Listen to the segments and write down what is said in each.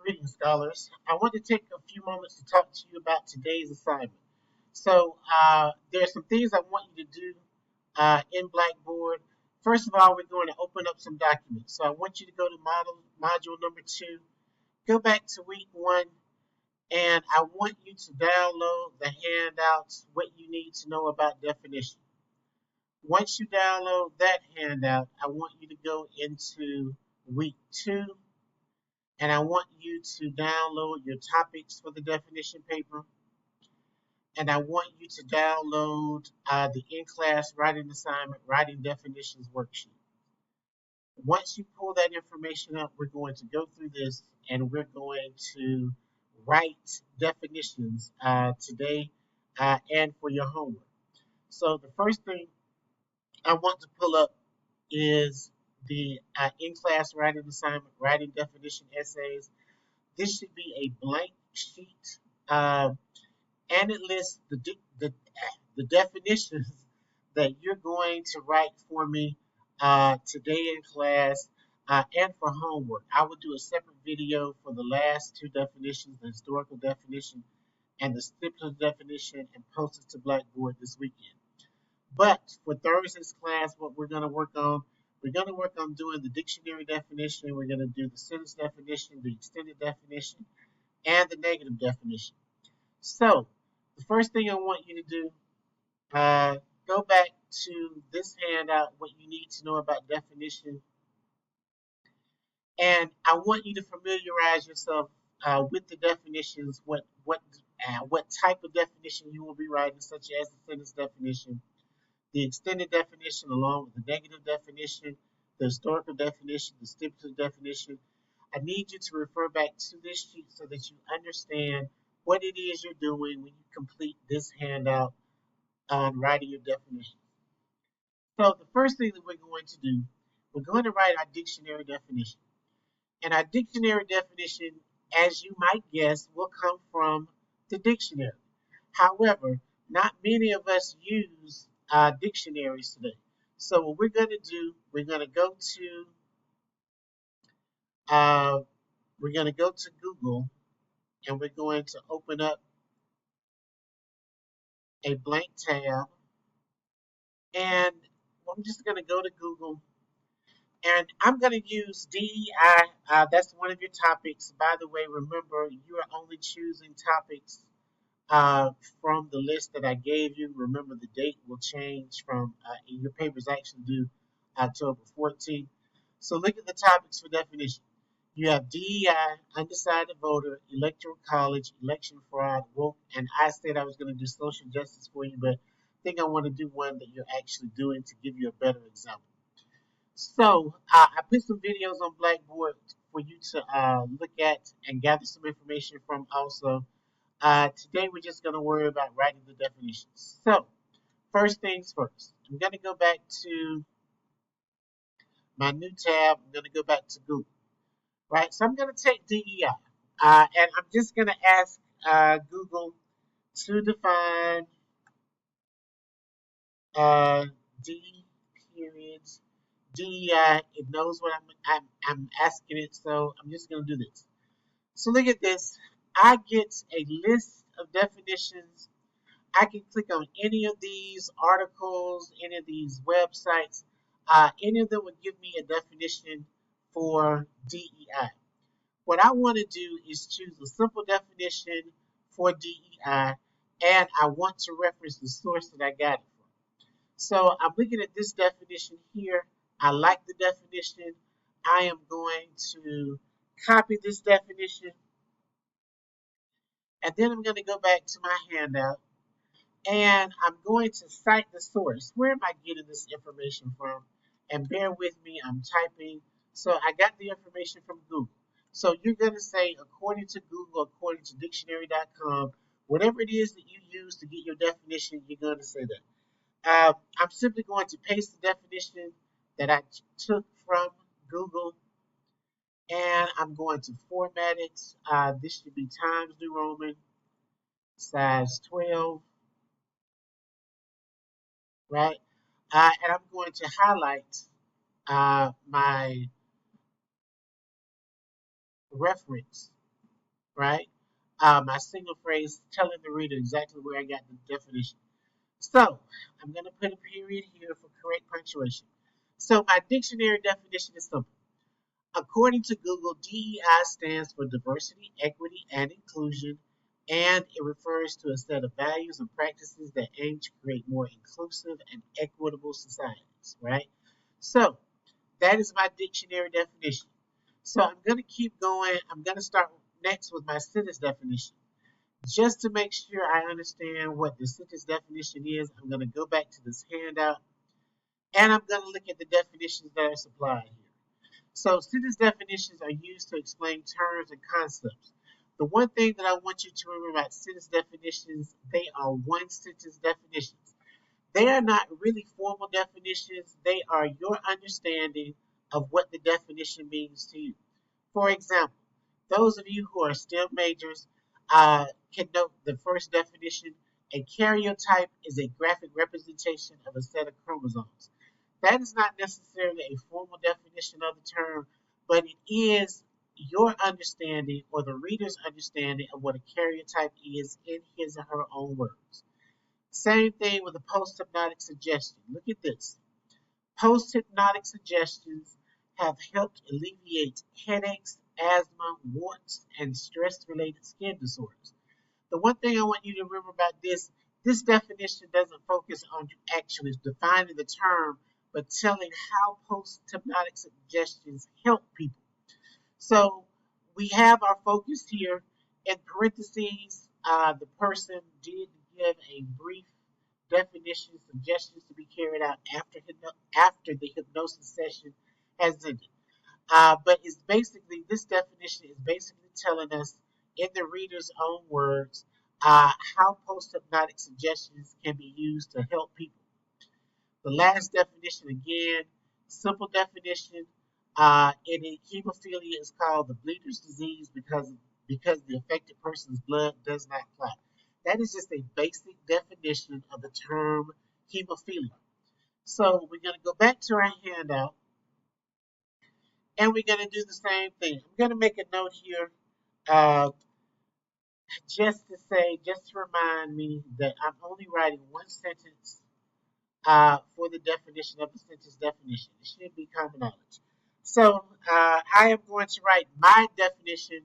Greetings, scholars. I want to take a few moments to talk to you about today's assignment. So, there are some things I want you to do in Blackboard. First of all, we're going to open up some documents. So I want you to go to module number 2, go back to week 1, and I want you to download the handouts, what you need to know about definition. Once you download that handout, I want you to go into week 2, and I want you to download your topics for the definition paper, and I want you to download the in-class writing assignment, writing definitions worksheet. Once you pull that information up, we're going to go through this and we're going to write definitions today and for your homework. So the first thing I want to pull up is the in-class writing assignment, writing definition essays. This should be a blank sheet, and it lists the definitions that you're going to write for me today in class and for homework. I will do a separate video for the last two definitions, the historical definition and the stipulative definition, and post it to Blackboard this weekend. But for Thursday's class, what we're going to work on doing the dictionary definition, we're going to do the sentence definition, the extended definition, and the negative definition. So, the first thing I want you to do, go back to this handout, what you need to know about definition, and I want you to familiarize yourself with the definitions, what type of definition you will be writing, such as the sentence definition, the extended definition along with the negative definition, the historical definition, the stipulative definition. I need you to refer back to this sheet so that you understand what it is you're doing when you complete this handout on writing your definition. So the first thing that we're going to do, we're going to write our dictionary definition. And our dictionary definition, as you might guess, will come from the dictionary. However, not many of us use dictionaries today. So what we're going to do, we're going to go to Google, and we're going to open up a blank tab, and I'm just going to go to Google, and I'm going to use DEI. That's one of your topics. By the way, remember, you are only choosing topics from the list that I gave you. Remember, the date will change from your paper's actually due October 14th. So look at the topics for definition. You have DEI, undecided voter, electoral college, election fraud, woke, and I said I was going to do social justice for you, but I think I want to do one that you're actually doing to give you a better example. So I put some videos on Blackboard for you to look at and gather some information from also. Today we're just going to worry about writing the definitions. So first things first, I'm going to go back to my new tab. I'm going to go back to Google. Right, so I'm going to take DEI, and I'm just going to ask Google to define D periods DEI. It knows what I'm asking it, so I'm just going to do this. So look at this. I get a list of definitions. I can click on any of these articles, any of these websites. Any of them would give me a definition for DEI. What I want to do is choose a simple definition for DEI, and I want to reference the source that I got it from. So I'm looking at this definition here. I like the definition. I am going to copy this definition, and then I'm going to go back to my handout, and I'm going to cite the source. Where am I getting this information from? And bear with me, I'm typing. So I got the information from Google. So you're going to say, according to Google, according to dictionary.com, whatever it is that you use to get your definition, you're going to say that. I'm simply going to paste the definition that I took from Google, and I'm going to format it. This should be Times New Roman, size 12, right? And I'm going to highlight my reference right? My single phrase telling the reader exactly where I got the definition. So I'm going to put a period here for correct punctuation. So my dictionary definition is simple. According to Google, DEI stands for diversity, equity, and inclusion, and it refers to a set of values and practices that aim to create more inclusive and equitable societies, right? So that is my dictionary definition. So I'm going to keep going. I'm going to start next with my sentence definition. Just to make sure I understand what the sentence definition is, I'm going to go back to this handout and I'm going to look at the definitions that are supplied here. So sentence definitions are used to explain terms and concepts. The one thing that I want you to remember about sentence definitions, they are one sentence definitions. They are not really formal definitions. They are your understanding of what the definition means to you. For example, those of you who are STEM majors can note the first definition. A karyotype is a graphic representation of a set of chromosomes. That is not necessarily a formal definition of the term, but it is your understanding or the reader's understanding of what a karyotype is in his or her own words. Same thing with a post-hypnotic suggestion. Look at this. Post-hypnotic suggestions have helped alleviate headaches, asthma, warts, and stress-related skin disorders. The one thing I want you to remember about this definition doesn't focus on actually defining the term, but telling how post-hypnotic suggestions help people. So we have our focus here. In parentheses, the person did give a brief definition, suggestions to be carried out after the hypnosis session has ended. But it's basically, this definition is basically telling us in the reader's own words how post-hypnotic suggestions can be used to help people. The last definition again, simple definition. In hemophilia is called the bleeder's disease because the affected person's blood does not clot. That is just a basic definition of the term hemophilia. So we're going to go back to our handout and we're going to do the same thing. I'm going to make a note here uh, just to remind me that I'm only writing one sentence for the definition of the sentence definition. It should be common knowledge. So I am going to write my definition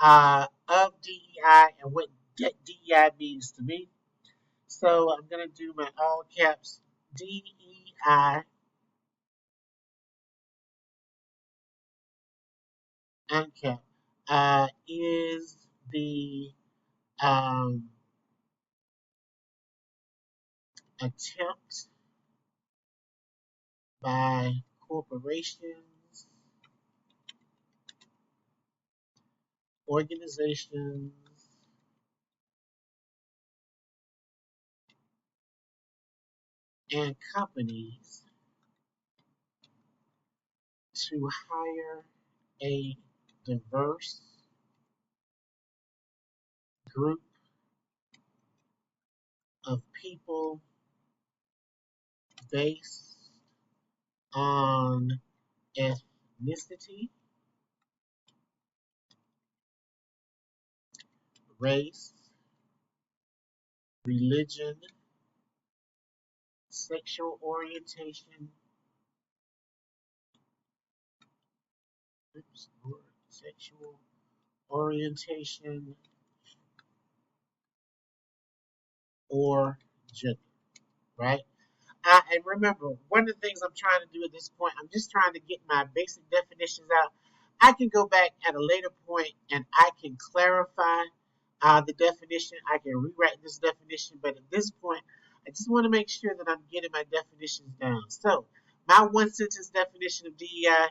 of DEI and what DEI means to me. So I'm going to do my all caps DEI uncap is the attempt by corporations, organizations, and companies to hire a diverse group of people based on ethnicity, race, religion, sexual orientation, sexual orientation, or gender, right? And remember, one of the things I'm trying to do at this point, I'm just trying to get my basic definitions out. I can go back at a later point and I can clarify the definition. I can rewrite this definition, but at this point, I just want to make sure that I'm getting my definitions down. So, my one sentence definition of DEI.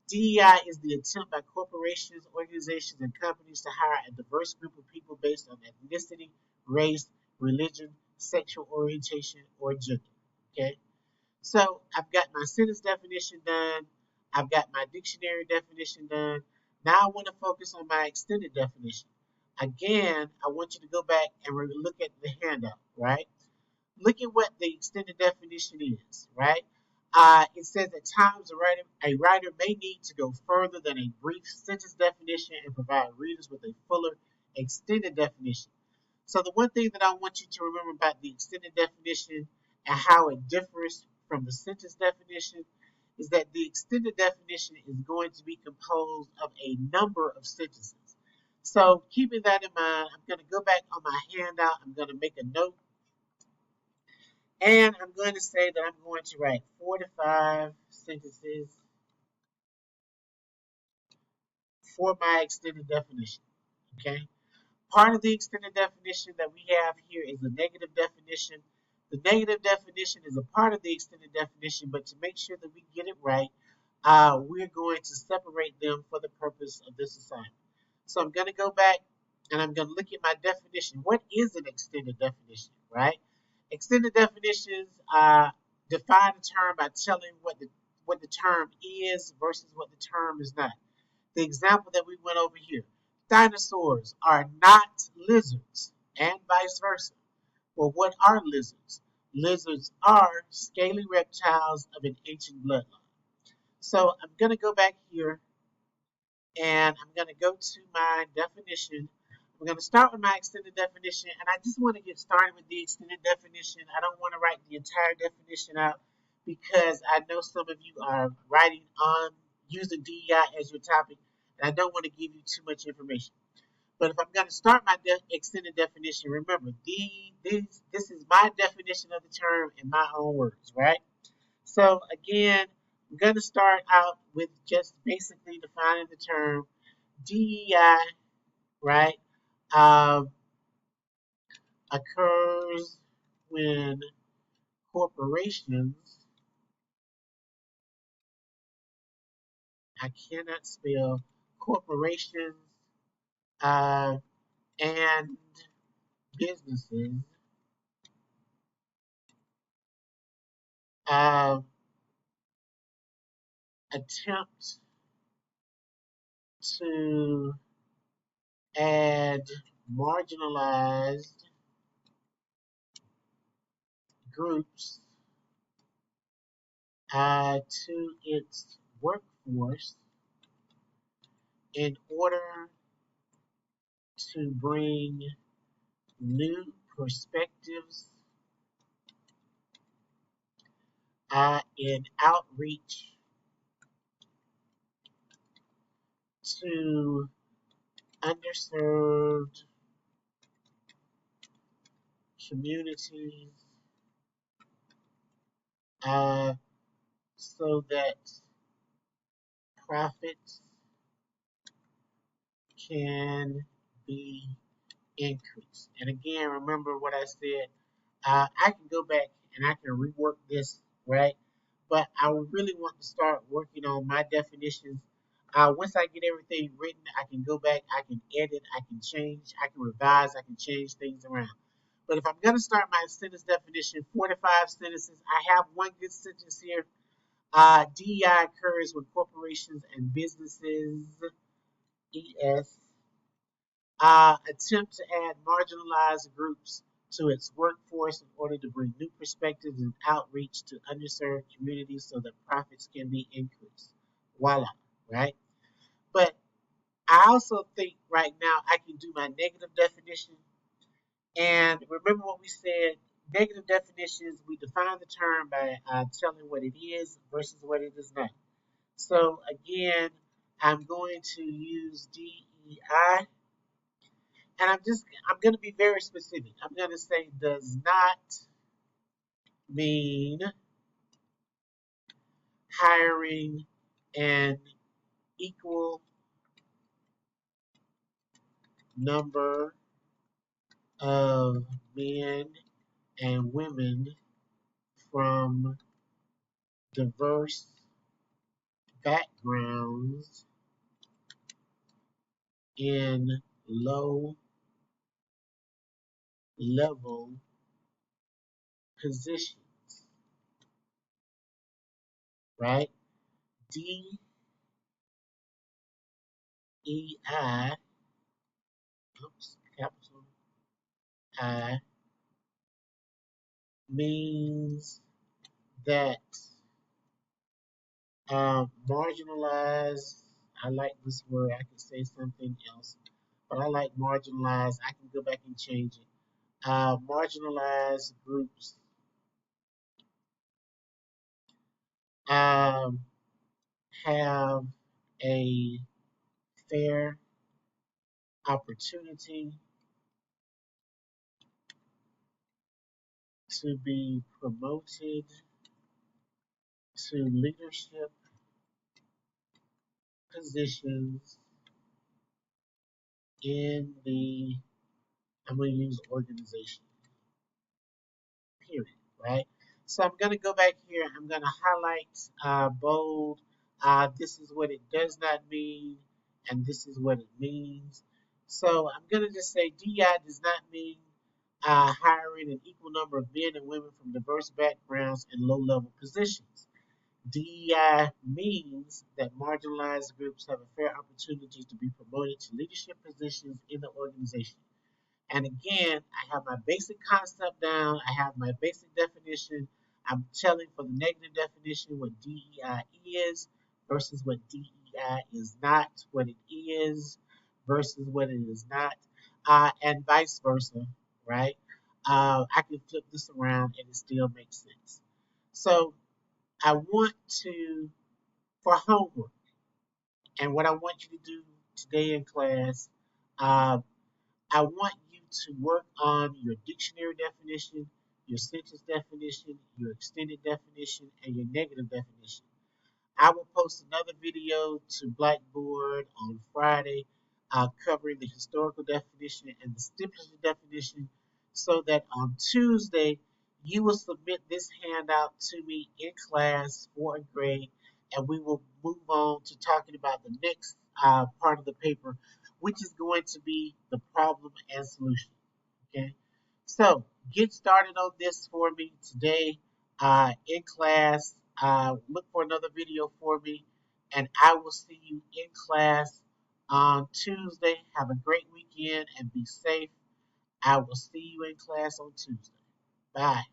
DEI is the attempt by corporations, organizations, and companies to hire a diverse group of people based on ethnicity, race, religion, sexual orientation, or gender. Okay, so I've got my sentence definition done. I've got my dictionary definition done. Now I want to focus on my extended definition. Again, I want you to go back and look at the handout, right? Look at what the extended definition is, right? It says at times a writer may need to go further than a brief sentence definition and provide readers with a fuller extended definition. So the one thing that I want you to remember about the extended definition and how it differs from the sentence definition is that the extended definition is going to be composed of a number of sentences. So keeping that in mind, I'm going to go back on my handout. I'm going to make a note, and I'm going to say that I'm going to write 4 to 5 sentences for my extended definition. Okay. Part of the extended definition that we have here is the negative definition. The negative definition is a part of the extended definition, but to make sure that we get it right, we're going to separate them for the purpose of this assignment. So I'm going to go back and I'm going to look at my definition. What is an extended definition, right? Extended definitions define a term by telling what the term is versus what the term is not. The example that we went over here. Dinosaurs are not lizards, and vice versa. Well, what are lizards? Lizards are scaly reptiles of an ancient bloodline. So I'm going to go back here and I'm going to go to my definition. We're going to start with my extended definition, and I just want to get started with the extended definition. I don't want to write the entire definition out because I know some of you are writing on using DEI as your topic, and I don't want to give you too much information. But if I'm going to start my extended definition, remember, this is my definition of the term in my own words, right? So again, I'm going to start out with just basically defining the term DEI, right? Occurs when corporations, I cannot spell corporations, and businesses uh, attempt to add marginalized groups to its workforce in order to bring new perspectives in outreach to underserved communities uh, so that profits can be increased. And again, remember what I said. I can go back and I can rework this, right? But I really want to start working on my definitions. Once I get everything written, I can go back, I can edit, I can change, I can revise, I can change things around. But if I'm going to start my sentence definition, 4 to 5 sentences, I have one good sentence here. DEI occurs when corporations and businesses, ES, attempt to add marginalized groups to its workforce in order to bring new perspectives and outreach to underserved communities so that profits can be increased. Voila, right? But I also think right now I can do my negative definition. And remember what we said, negative definitions, we define the term by telling what it is versus what it is not. So again, I'm going to use DEI. And I'm going to be very specific. I'm going to say does not mean hiring an equal number of men and women from diverse backgrounds in low level positions, right? DEI, oops, capital I, means that marginalized, I like this word, I can say something else. but I like marginalized. I can go back and change it. Marginalized groups um, have a fair opportunity to be promoted to leadership positions in the, I'm going to use organization, period, right? So I'm going to go back here. I'm going to highlight, bold. This is what it does not mean, and this is what it means. So I'm going to just say DEI does not mean hiring an equal number of men and women from diverse backgrounds in low-level positions. DEI means that marginalized groups have a fair opportunity to be promoted to leadership positions in the organization. And again, I have my basic concept down. I have my basic definition. I'm telling for the negative definition what DEI is versus what DEI is not, what it is versus what it is not, and vice versa, right? I can flip this around and it still makes sense. So I want to, for homework, and what I want you to do today in class, uh, I want you to work on your dictionary definition, your sentence definition, your extended definition, and your negative definition. I will post another video to Blackboard on Friday covering the historical definition and the stipulated definition so that on Tuesday you will submit this handout to me in class for a grade and we will move on to talking about the next part of the paper, which is going to be the problem and solution. Okay, so get started on this for me today in class. Look for another video for me, and I will see you in class on Tuesday. Have a great weekend and be safe. I will see you in class on Tuesday. Bye.